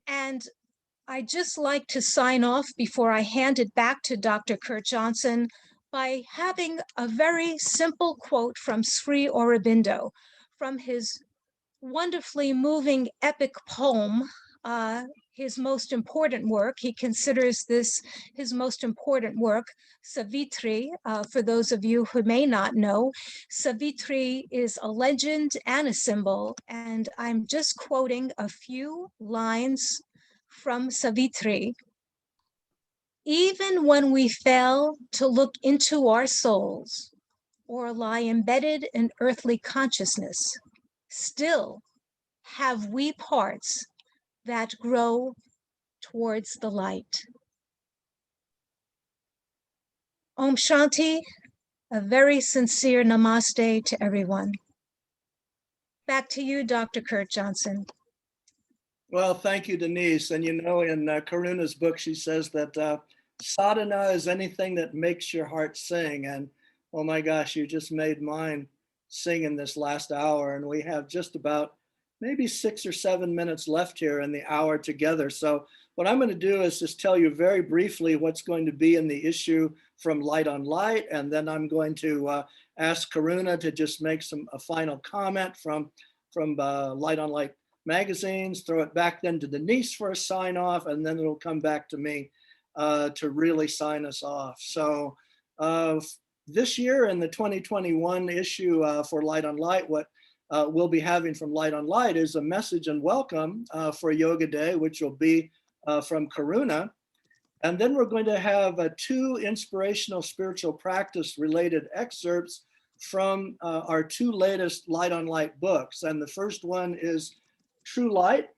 And I'd just like to sign off before I hand it back to Dr. Kurt Johnson by having a very simple quote from Sri Aurobindo, from his wonderfully moving epic poem, his most important work. He considers this his most important work, Savitri. For those of you who may not know, Savitri is a legend and a symbol, and I'm just quoting a few lines from Savitri. Even when we fail to look into our souls or lie embedded in earthly consciousness, still have we parts that grow towards the light. Om Shanti, a very sincere namaste to everyone. Back to you, Dr. Kurt Johnson. Well, thank you, Denise. And you know, in Karuna's book, she says that sadhana is anything that makes your heart sing. And oh my gosh, you just made mine sing in this last hour. And we have just about maybe 6 or 7 minutes left here in the hour together. So what I'm going to do is just tell you very briefly what's going to be in the issue from Light on Light. And then I'm going to ask Karuna to just make a final comment from Light on Light magazines, throw it back then to Denise for a sign off, and then it'll come back to me to really sign us off. So this year in the 2021 issue for Light on Light, what we'll be having from Light on Light is a message and welcome for Yoga Day, which will be from Karuna. And then we're going to have 2 inspirational spiritual practice related excerpts from our 2 latest Light on Light books. And the first one is True Light,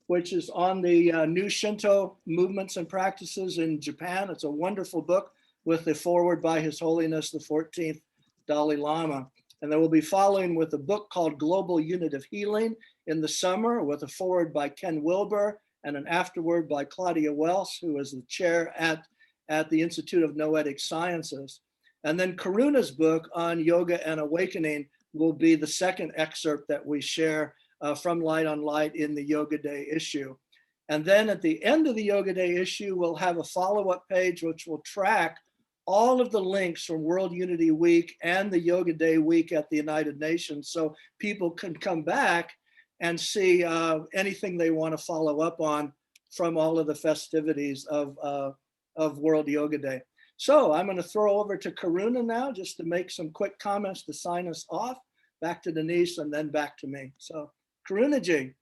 which is on the new Shinto movements and practices in Japan. It's a wonderful book with the foreword by His Holiness the 14th Dalai Lama. And then we'll be following with a book called Global Unit of Healing in the summer, with a foreword by Ken Wilber and an afterword by Claudia Wells, who is the chair at the Institute of Noetic Sciences. And then Karuna's book on Yoga and Awakening will be the second excerpt that we share from Light on Light in the Yoga Day issue. And then at the end of the Yoga Day issue, we'll have a follow-up page which will track all of the links from World Unity Week and the Yoga Day week at the United Nations, so people can come back and see anything they want to follow up on from all of the festivities of World Yoga Day. So I'm going to throw over to Karuna now just to make some quick comments to sign us off, back to Denise, and then back to me. So Karuna ji.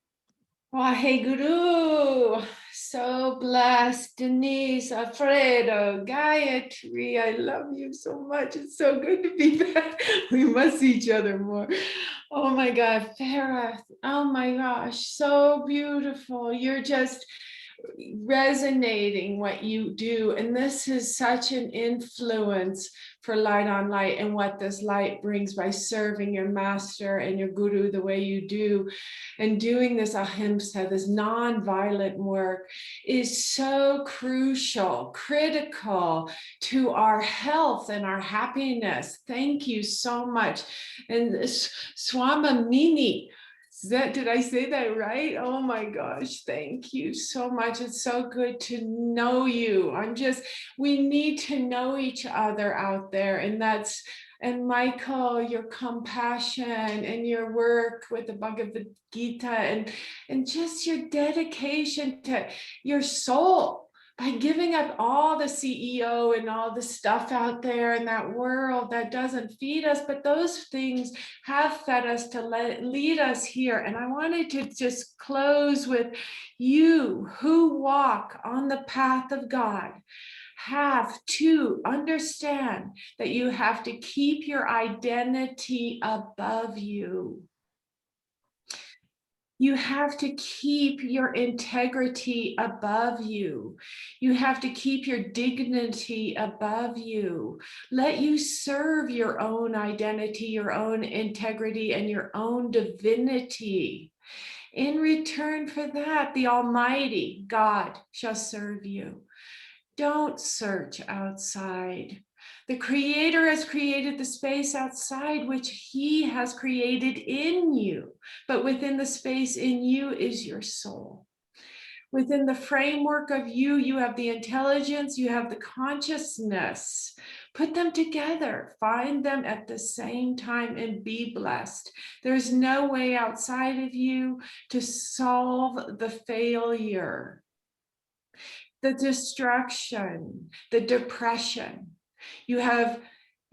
Waheguru, so blessed. Denise, Alfredo, Gayatri, I love you so much. It's so good to be back. We must see each other more. Oh my God, Farah, oh my gosh, so beautiful. You're just resonating what you do. And this is such an influence for Light on Light and what this light brings by serving your master and your guru the way you do. And doing this ahimsa, this non-violent work, is so crucial, critical to our health and our happiness. Thank you so much. And Swamamini, did I say that right? Oh my gosh, thank you so much. It's so good to know you. We need to know each other out there. And Michael, your compassion and your work with the Bhagavad Gita and just your dedication to your soul, by giving up all the CEO and all the stuff out there in that world that doesn't feed us, but those things have fed us to lead us here. And I wanted to just close with you who walk on the path of God have to understand that you have to keep your identity above you. You have to keep your integrity above you. You have to keep your dignity above you. Let you serve your own identity, your own integrity, and your own divinity. In return for that, the Almighty God shall serve you. Don't search outside. The Creator has created the space outside, which He has created in you. But within the space in you is your soul. Within the framework of you, you have the intelligence, you have the consciousness. Put them together, find them at the same time, and be blessed. There's no way outside of you to solve the failure, the destruction, the depression. You have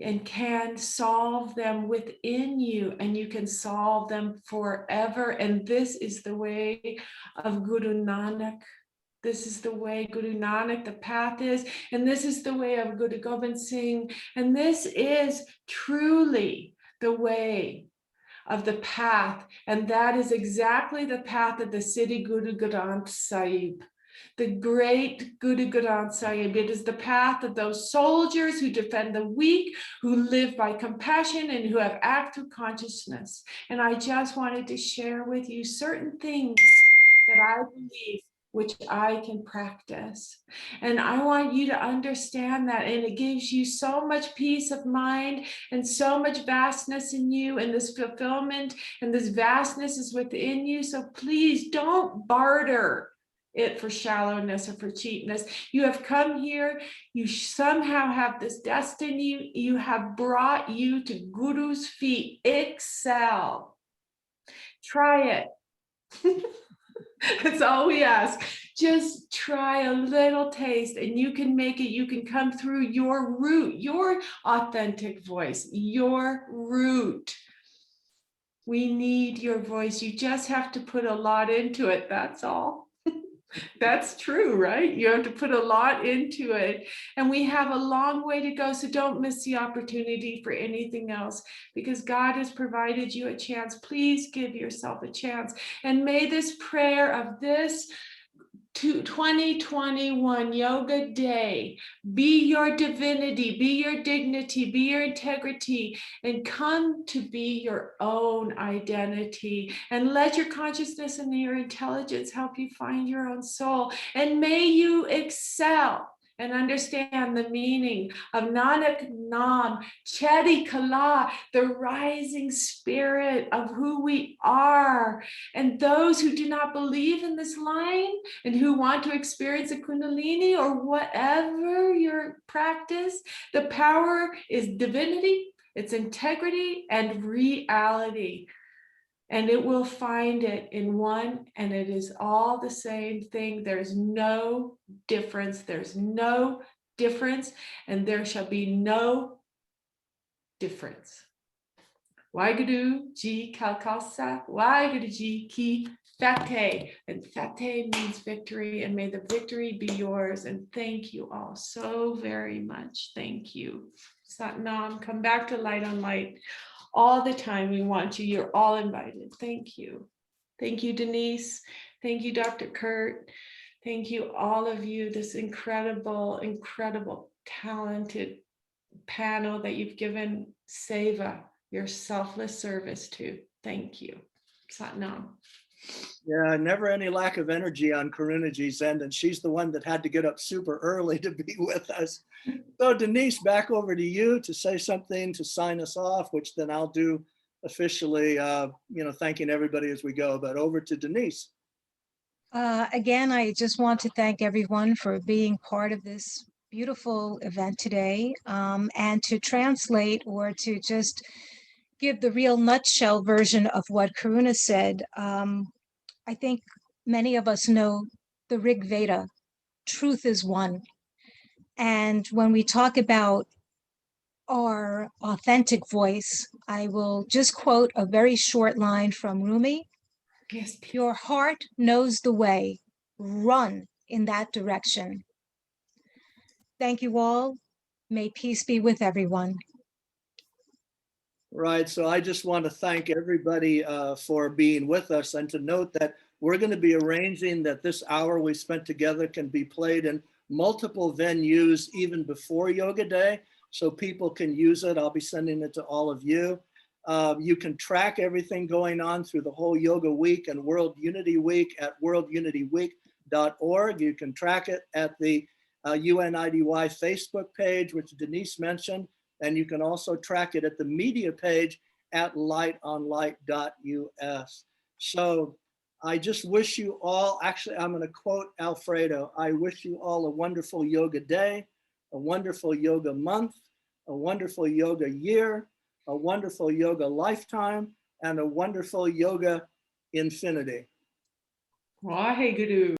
and can solve them within you, and you can solve them forever. And this is the way of Guru Nanak. This is the way Guru Nanak, the path is, and this is the way of Guru Gobind Singh, and this is truly the way of the path, and that is exactly the path of the Siddhi Guru Granth Sahib. The great Guru Granth Sahib. It is the path of those soldiers who defend the weak, who live by compassion, and who have active consciousness. And I just wanted to share with you certain things that I believe, which I can practice. And I want you to understand that, and it gives you so much peace of mind and so much vastness in you, and this fulfillment and this vastness is within you. So please don't barter it for shallowness or for cheapness. You have come here, you somehow have this destiny, you have brought you to Guru's feet. Excel. Try it. That's all we ask. Just try a little taste, and you can make it. You can come through your root, your authentic voice, your root. We need your voice. You just have to put a lot into it. That's all. That's true, right? You have to put a lot into it. And we have a long way to go. So don't miss the opportunity for anything else, because God has provided you a chance. Please give yourself a chance. And may this prayer of this 2021 Yoga Day be your divinity, be your dignity, be your integrity, and come to be your own identity. And let your consciousness and your intelligence help you find your own soul. And may you excel and understand the meaning of Nanak Nam, Chedi Kala, the rising spirit of who we are. And those who do not believe in this line and who want to experience a Kundalini or whatever your practice, the power is divinity, it's integrity and reality. And it will find it in one, and it is all the same thing. There's no difference. There's no difference, and there shall be no difference. Waheguru Ji Kal Khalsa, Waheguru Ji Ki Fateh. And Fateh means victory, and may the victory be yours. And thank you all so very much. Thank you. Satnam, come back to Light on Light. All the time, we want you. You're all invited. Thank you. Thank you, Denise. Thank you, Dr. Kurt. Thank you, all of you, this incredible, incredible, talented panel that you've given Seva your selfless service to. Thank you. Satnam. Yeah, never any lack of energy on Karunaji's end, and she's the one that had to get up super early to be with us. So Denise, back over to you to say something to sign us off, which then I'll do officially, thanking everybody as we go, but over to Denise. Again, I just want to thank everyone for being part of this beautiful event today, and to translate or to just give the real nutshell version of what Karuna said. I think many of us know the Rig Veda, truth is one. And when we talk about our authentic voice, I will just quote a very short line from Rumi. Yes, please. Your heart knows the way. Run in that direction. Thank you all. May peace be with everyone. Right. So I just want to thank everybody for being with us, and to note that we're going to be arranging that this hour we spent together can be played in multiple venues even before Yoga Day, so people can use it. I'll be sending it to all of you. You can track everything going on through the whole Yoga Week and World Unity Week at worldunityweek.org. You can track it at the UNIDY Facebook page, which Denise mentioned. And you can also track it at the media page at lightonlight.us. So I just wish you all, actually, I'm going to quote Alfredo. I wish you all a wonderful yoga day, a wonderful yoga month, a wonderful yoga year, a wonderful yoga lifetime, and a wonderful yoga infinity. Waheguru.